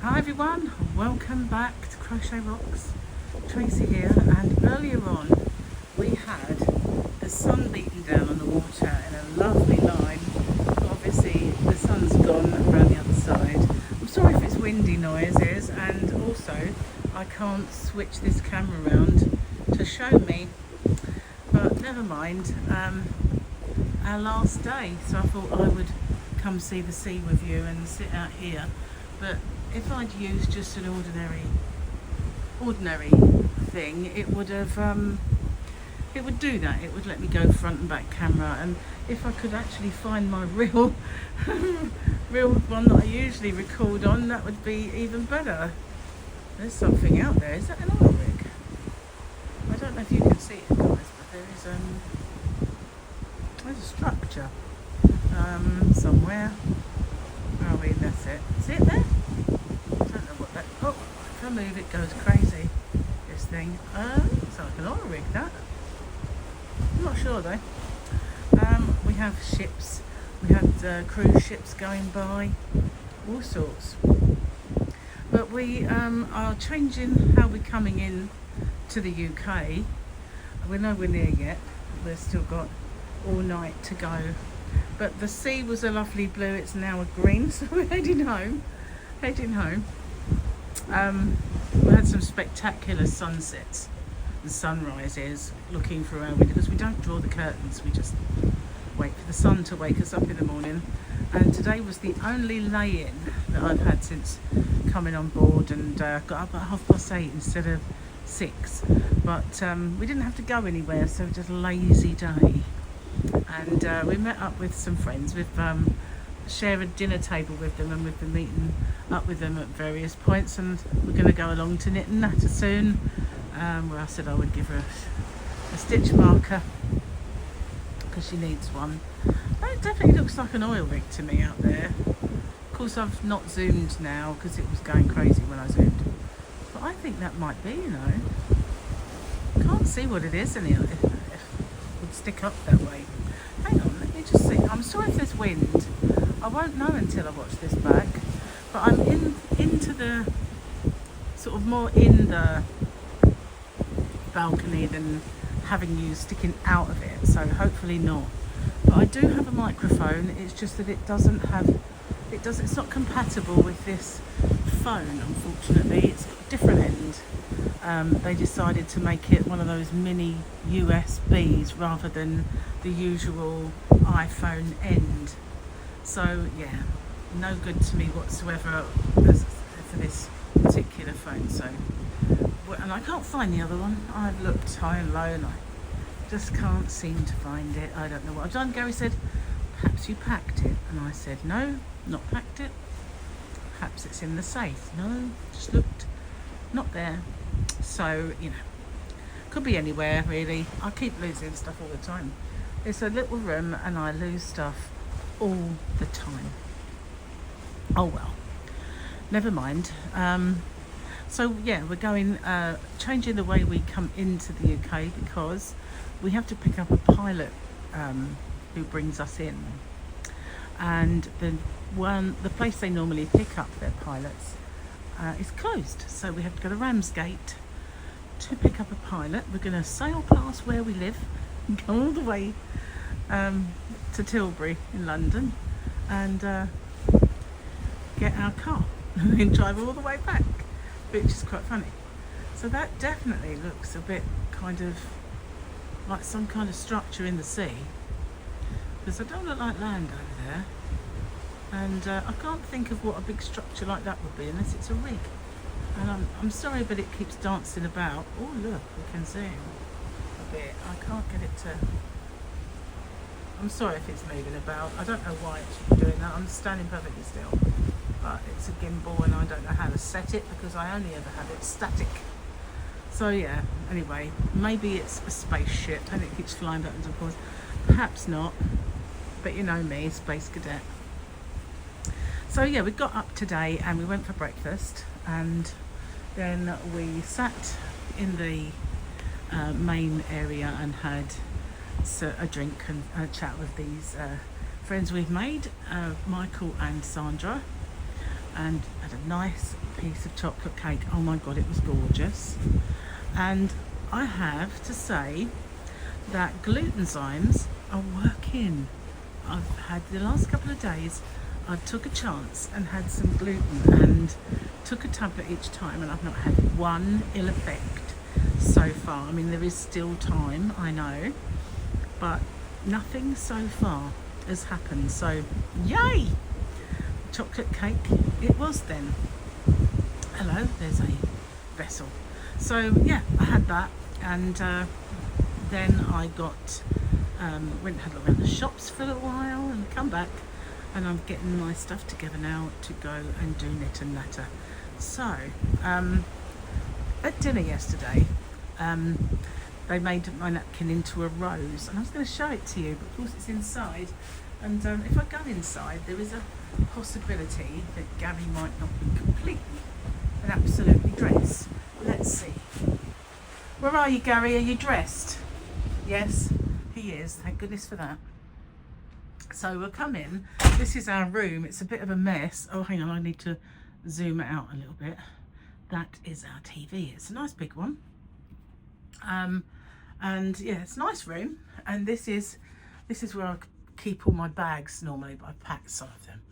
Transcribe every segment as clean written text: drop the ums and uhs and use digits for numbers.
Hi everyone, welcome back to Crochet Rocks. Tracy here, and earlier on we had the sun beating down on the water in a lovely line. Obviously the sun's gone around the other side. I'm sorry if it's windy noises, and also I can't switch this camera around to show me, but never mind. Our last day, so I thought I would come see the sea with you and sit out here. But if I'd used just an ordinary thing, it would have it would do that. It would let me go front and back camera, and if I could actually find my real real one that I usually record on, that would be even better. There's something out there. Is that an oil rig? I don't know if you can see it, guys, but there's a structure somewhere. Where are we? That's it. Is it there? I don't know what that. Oh, if I move it goes crazy. This thing. It's like an oil rig, that. I'm not sure though. We have ships. We have cruise ships going by. All sorts. But we are changing how we're coming in to the UK. We're nowhere near yet. We've still got all night to go. But the sea was a lovely blue, it's now a green, so we're heading home. We had some spectacular sunsets and sunrises looking through our window, because we don't draw the curtains, we just wait for the sun to wake us up in the morning. And today was the only lay-in that I've had since coming on board, and got up at 8:30 instead of 6. But we didn't have to go anywhere, so just a lazy day. And we met up with some friends. We've shared a dinner table with them, and we've been meeting up with them at various points, and we're going to go along to Knit and Natter soon, where I said I would give her a stitch marker because she needs one. It definitely looks like an oil rig to me out there. Of course I've not zoomed now because it was going crazy when I zoomed, but I think that might be, you know. Can't see what it is anyhow. If it would stick up that way. Hang on, let me just see. I'm sorry if there's wind. I won't know until I watch this back. But I'm into the sort of more in the balcony than having you sticking out of it. So hopefully not. But I do have a microphone. It's just that it's not compatible with this phone, unfortunately. It's got a different end. They decided to make it one of those mini USBs rather than the usual iPhone end. So yeah, no good to me whatsoever for this particular phone. So, and I can't find the other one. I've looked high and low and I just can't seem to find it. I don't know what I've done. Gary said, perhaps you packed it, and I said no, not packed it. Perhaps it's in the safe. No, just looked, not there. So, you know, could be anywhere really. I keep losing stuff all the time. It's a little room and I lose stuff all the time. Oh well, never mind. So yeah, we're going changing the way we come into the UK, because we have to pick up a pilot who brings us in, and the place they normally pick up their pilots is closed, so we have to go to Ramsgate to pick up a pilot. We're going to sail past where we live and go all the way to Tilbury in London and get our car and then drive all the way back, which is quite funny. So that definitely looks a bit kind of like some kind of structure in the sea, because I don't look like land over there. And I can't think of what a big structure like that would be unless it's a rig. And I'm sorry, but it keeps dancing about. Oh look, we can zoom a bit. I can't get it to... I'm sorry if it's moving about. I don't know why it should be doing that. I'm standing perfectly still. But it's a gimbal and I don't know how to set it, because I only ever have it static. So yeah, anyway, maybe it's a spaceship and it keeps flying backwards and forwards. Perhaps not, but you know me, space cadet. So yeah, we got up today and we went for breakfast, and then we sat in the main area and had a drink and a chat with these friends we've made, Michael and Sandra. and had a nice piece of chocolate cake. Oh my god, it was gorgeous. And I have to say that glutenzymes are working. I've had the last couple of days, I took a chance and had some gluten and took a tablet each time, and I've not had one ill effect so far. I mean, there is still time, I know, but nothing so far has happened. So yay! Chocolate cake it was then. Hello, there's a vessel. So yeah, I had that, and then I got went and had a look around the shops for a little while and come back, and I'm getting my stuff together now to go and do knit and natter. So at dinner yesterday, they made my napkin into a rose, and I was going to show it to you, but of course it's inside, and if I go inside there is a possibility that Gary might not be completely and absolutely dressed. Let's see. Where are you, Gary? Are you dressed? Yes, he is. Thank goodness for that. So we'll come in. This is our room. It's a bit of a mess. Oh, hang on. I need to zoom it out a little bit. That is our TV. It's a nice big one. And yeah, it's a nice room. And this is where I keep all my bags normally, but I've packed some of them.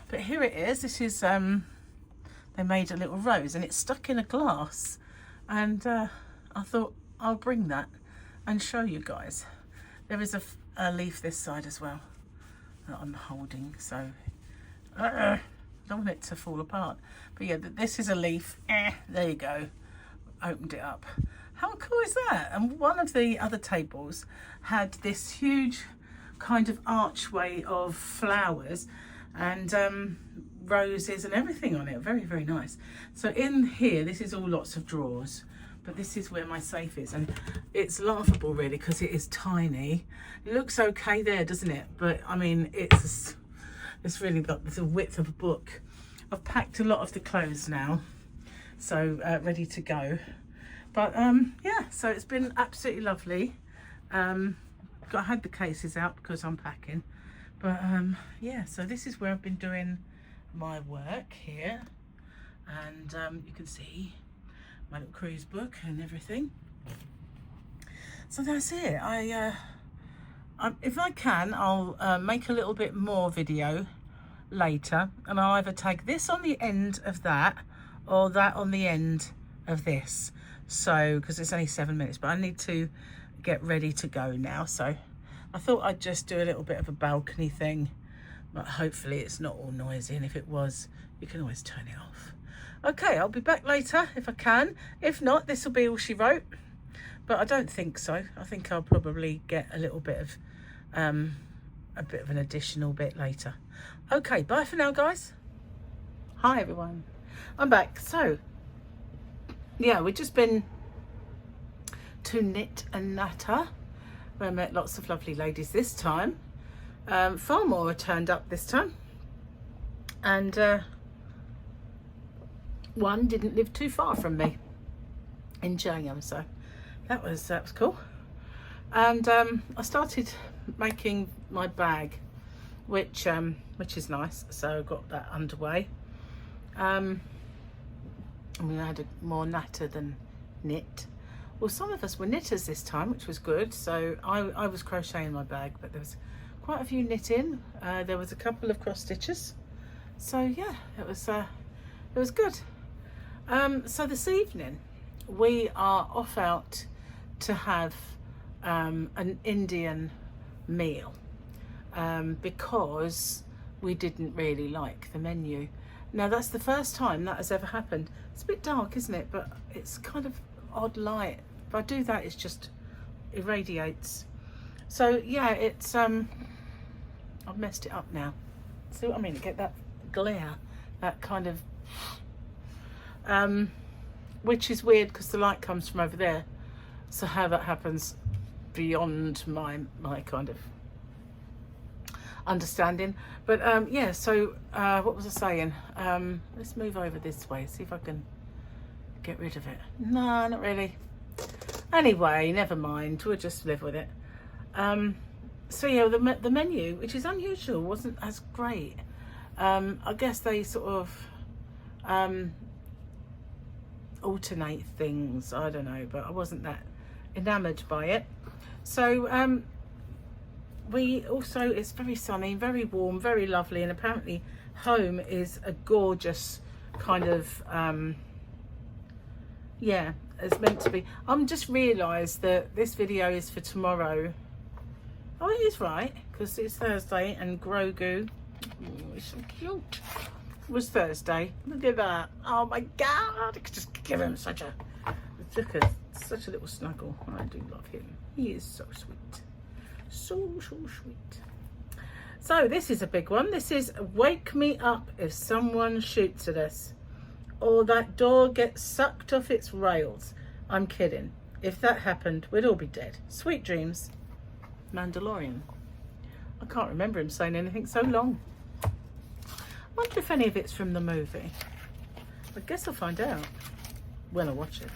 But here it is. This is they made a little rose, and it's stuck in a glass. And I thought I'll bring that and show you guys. There is a leaf this side as well that I'm holding, so I don't want it to fall apart. But yeah, this is a leaf. There you go. Opened it up. How cool is that? And one of the other tables had this huge kind of archway of flowers and roses and everything on it. Very, very nice. So in here, this is all lots of drawers, but this is where my safe is, and it's laughable really because it is tiny. It looks okay there, doesn't it? But I mean, it's really got the width of a book. I've packed a lot of the clothes now, so ready to go. But yeah, so it's been absolutely lovely. I had the cases out because I'm packing, but yeah, so this is where I've been doing my work here, and you can see my little cruise book and everything. So that's it. If I can, I'll make a little bit more video later, and I'll either take this on the end of that or that on the end of this. So because it's only 7 minutes, but I need to get ready to go now, so I thought I'd just do a little bit of a balcony thing, but hopefully it's not all noisy, and if it was, you can always turn it off. Okay, I'll be back later if I can. If not, this will be all she wrote, but I don't think so. I think I'll probably get a little bit of an additional bit later. Okay, bye for now, guys. Hi everyone, I'm back. So yeah, we've just been to knit and natter. I met lots of lovely ladies this time. Far more turned up this time, and one didn't live too far from me in Gillingham, so that was cool. And I started making my bag, which is nice. So I got that underway. And we had more natter than knit. Well, some of us were knitters this time, which was good. So I was crocheting my bag, but there was quite a few knitting. There was a couple of cross stitches. So yeah, it was good. So this evening we are off out to have an Indian meal because we didn't really like the menu. Now that's the first time that has ever happened. It's a bit dark, isn't it? But it's kind of odd light. If I do that, it's just irradiates. So yeah, it's I've messed it up now. See what I mean? Get that glare, that kind of which is weird because the light comes from over there. So how that happens beyond my kind of understanding. But yeah, so what was I saying? Let's move over this way, see if I can get rid of it. No, not really. Anyway, never mind, we'll just live with it. So yeah, the menu, which is unusual, wasn't as great. I guess they sort of alternate things, I don't know, but I wasn't that enamored by it. So we also, it's very sunny, very warm, very lovely, and apparently home is a gorgeous kind of yeah, it's meant to be. I'm just realised that this video is for tomorrow. Oh, it is, right, because it's Thursday, and Grogu, oh, he's so cute, was Thursday. Look at that. Oh my god, I could just give him such a little snuggle. I do love him. He is so sweet, so sweet. So this is a big one. This is wake me up if someone shoots at us, or that door gets sucked off its rails. I'm kidding. If that happened, we'd all be dead. Sweet dreams. Mandalorian. I can't remember him saying anything so long. I wonder if any of it's from the movie. I guess I'll find out when I watch it,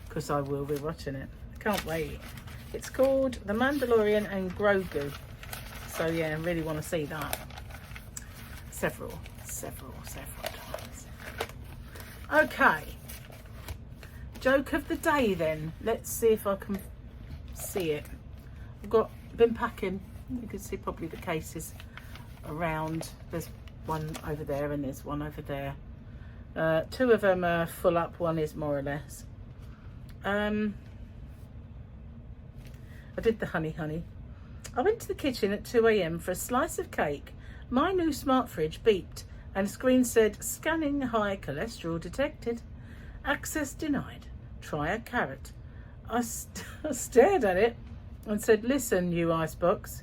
because I will be watching it. I can't wait. It's called The Mandalorian and Grogu. So yeah, I really want to see that. Several times. Okay. Joke of the day then. Let's see if I can see it. I've been packing. You can see probably the cases around. There's one over there and there's one over there. Two of them are full up, one is more or less. I did the honey. I went to the kitchen at 2 AM for a slice of cake. My new smart fridge beeped and a screen said, scanning high cholesterol detected. Access denied. Try a carrot. I stared at it and said, listen, you icebox,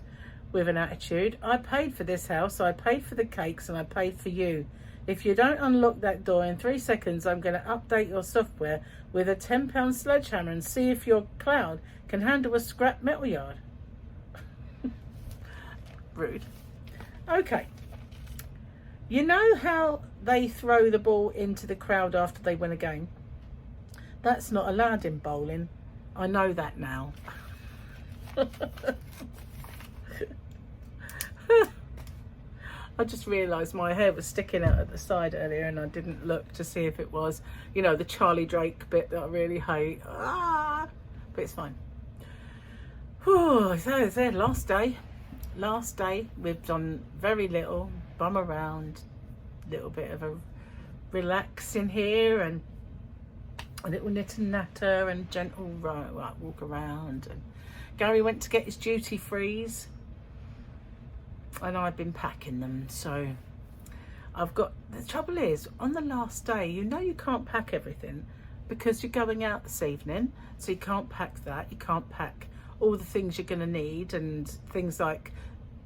with an attitude. I paid for this house, I paid for the cakes, and I paid for you. If you don't unlock that door in 3 seconds, I'm going to update your software with a £10 sledgehammer and see if your cloud can handle a scrap metal yard. Rude. Okay. You know how they throw the ball into the crowd after they win a game? That's not allowed in bowling. I know that now. I just realised my hair was sticking out at the side earlier and I didn't look to see if it was, you know, the Charlie Drake bit that I really hate. But it's fine. Whew, so it's their last day. Last day. We've done very little. Bum around. Little bit of a relax in here and a little knit and natter and gentle walk around. And Gary went to get his duty frees. And I've been packing them, so I've got, the trouble is, on the last day, you know you can't pack everything because you're going out this evening, so you can't pack that, you can't pack all the things you're going to need and things like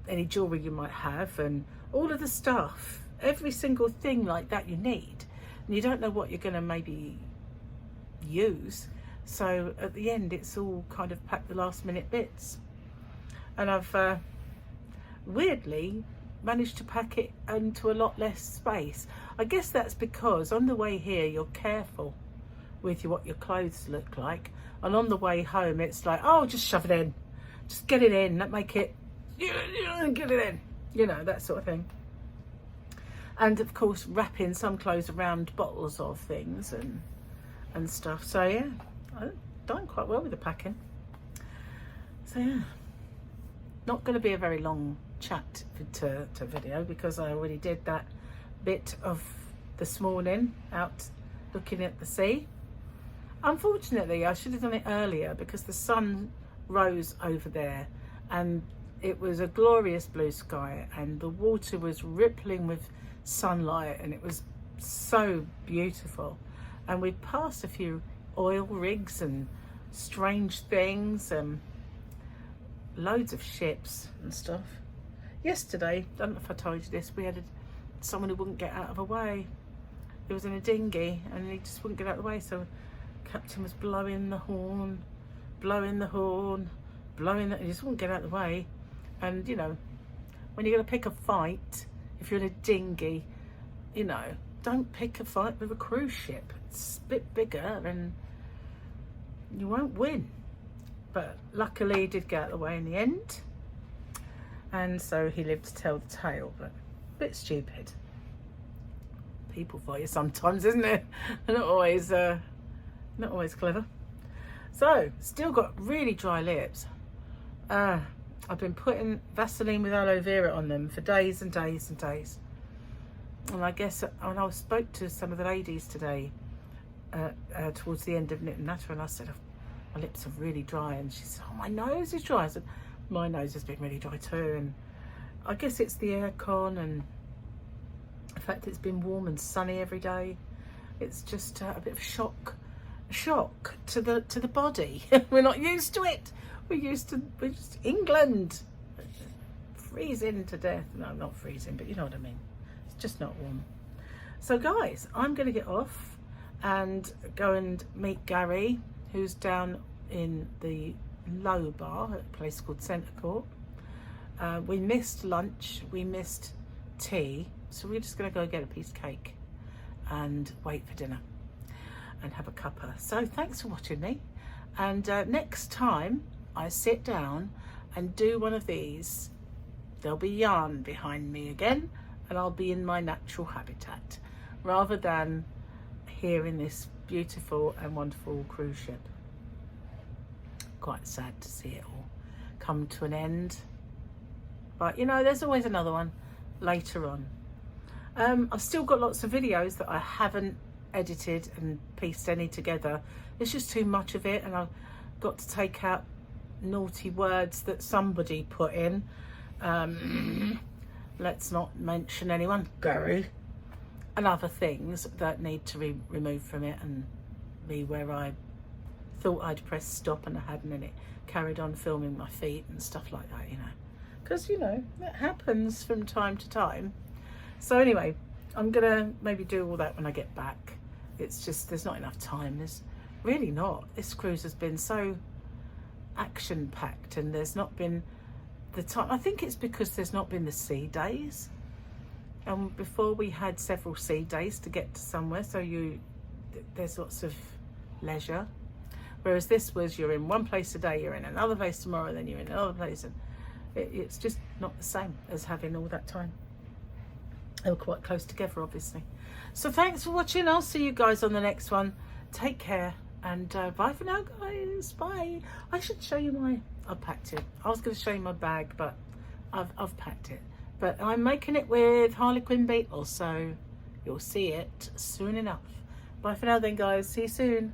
any jewellery you might have and all of the stuff, every single thing like that you need, and you don't know what you're going to maybe use, so at the end it's all kind of packed the last minute bits, and I've weirdly managed to pack it into a lot less space. I guess that's because on the way here you're careful with what your clothes look like, and on the way home it's like, oh, just shove it in, just get it in, that make it, get it in, you know, that sort of thing. And of course wrapping some clothes around bottles of things and stuff. So yeah, I've done quite well with the packing. So yeah, not going to be a very long chat to video because I already did that bit of this morning out looking at the sea. Unfortunately, I should have done it earlier because the sun rose over there and it was a glorious blue sky and the water was rippling with sunlight and it was so beautiful. And we passed a few oil rigs and strange things and loads of ships and stuff. Yesterday, I don't know if I told you this, we had someone who wouldn't get out of the way. He was in a dinghy and he just wouldn't get out of the way, so the captain was blowing the horn, he just wouldn't get out of the way. And you know, when you're going to pick a fight, if you're in a dinghy, you know, don't pick a fight with a cruise ship. It's a bit bigger and you won't win. But luckily he did get out of the way in the end. And so he lived to tell the tale, but a bit stupid. people for you sometimes, isn't it? Not always clever. So, still got really dry lips. I've been putting Vaseline with aloe vera on them for days and days and days. And I guess when I spoke to some of the ladies today, towards the end of Knit and Natter, and I said, my lips are really dry, and she said, oh, my nose is dry. I said, my nose has been really dry too, and I guess it's the aircon and the fact it's been warm and sunny every day. It's just a bit of a shock to the body. We're not used to it. We're just England, freezing to death. No, not freezing, but you know what I mean. It's just not warm. So guys, I'm going to get off and go and meet Gary, who's down in the low bar at a place called Centre Court. We missed lunch, we missed tea, so we're just going to go get a piece of cake and wait for dinner and have a cuppa. So thanks for watching me, and next time I sit down and do one of these, there'll be yarn behind me again, and I'll be in my natural habitat rather than here in this beautiful and wonderful cruise ship. Quite sad to see it all come to an end, but you know, there's always another one later on. I've still got lots of videos that I haven't edited and pieced any together. There's just too much of it, and I've got to take out naughty words that somebody put in. Let's not mention anyone, Gary, and other things that need to be removed from it, and me where I thought I'd press stop and I hadn't, and it carried on filming my feet and stuff like that, you know, because you know that happens from time to time. So anyway, I'm gonna maybe do all that when I get back. It's just there's not enough time. There's really not. This cruise has been so action packed, and there's not been the time. I think it's because there's not been the sea days, and before we had several sea days to get to somewhere, so there's lots of leisure, whereas this was you're in one place today, you're in another place tomorrow, then you're in another place, and it's just not the same as having all that time. They were quite close together, obviously. So thanks for watching. I'll see you guys on the next one. Take care, and bye for now, guys. Bye. I should show you I've packed it. I was going to show you my bag, but I've packed it. But I'm making it with Harlequin beetle, so you'll see it soon enough. Bye for now then, guys. See you soon.